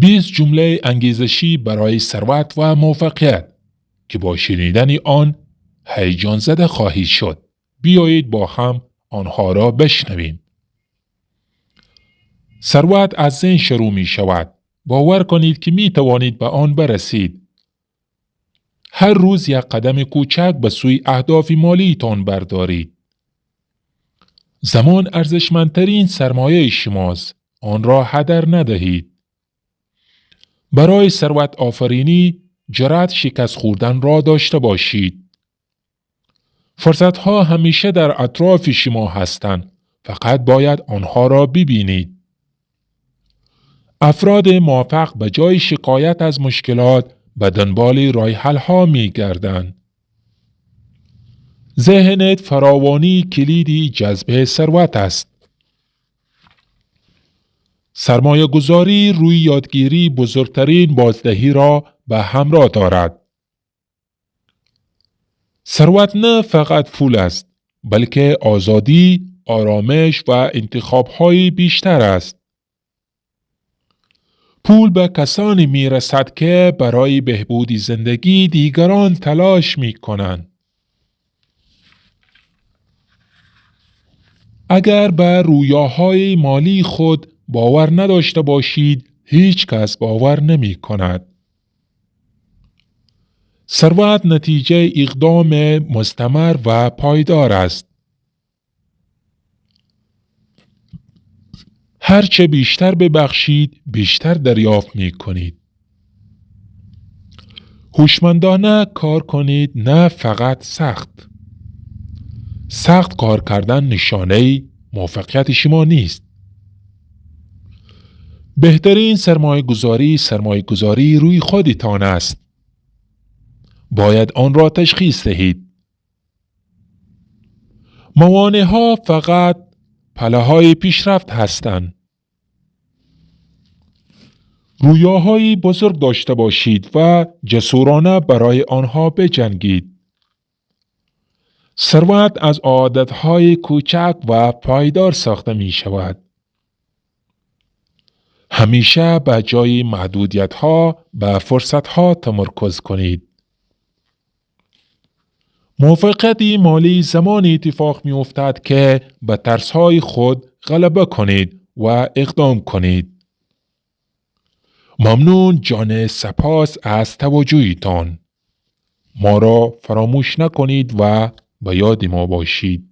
20 جمله انگیزشی برای ثروت و موفقیت که با شنیدن آن هیجان زده خواهید شد. بیایید با هم آنها را بشنویم. ثروت از ذهن شروع می شود. باور کنید که می توانید به آن برسید. هر روز یک قدم کوچک به سوی اهداف مالیتان بردارید. زمان ارزشمندترین سرمایه شماست. آن را هدر ندهید. برای ثروت آفرینی جرأت شکست خوردن را داشته باشید. فرصتها همیشه در اطراف شما هستند. فقط باید آنها را ببینید. افراد موفق به جای شکایت از مشکلات به دنبال راه حل‌ها می‌گردند. ذهنت فراوانی کلیدی جذب ثروت است. سرمایه گذاری روی یادگیری بزرگترین بازدهی را به همراه دارد. ثروت نه فقط پول است، بلکه آزادی، آرامش و انتخاب‌های بیشتر است. پول به کسانی می رسد که برای بهبود زندگی دیگران تلاش می کنند. اگر به رویاهای مالی خود باور نداشته باشید، هیچ کس باور نمی کند. ثروت نتیجه اقدام مستمر و پایدار است. هرچه بیشتر ببخشید، بیشتر دریافت می کنید. هوشمندانه کار کنید، نه فقط سخت. سخت کار کردن نشانه موفقیت شما نیست. بهترین سرمایه گذاری روی خودتان است. باید آن را تشخیص دهید. موانع ها فقط پله های پیشرفت هستند. رویاهای بزرگ داشته باشید و جسورانه برای آنها بجنگید. ثروت از عادتهای کوچک و پایدار ساخته می شود. همیشه به جای محدودیت‌ها به فرصت‌ها تمرکز کنید. موفقیت مالی زمانی اتفاق می افتد که به ترس‌های خود غلبه کنید و اقدام کنید. ممنون جان سپاس از توجهتان. ما را فراموش نکنید و به یاد ما باشید.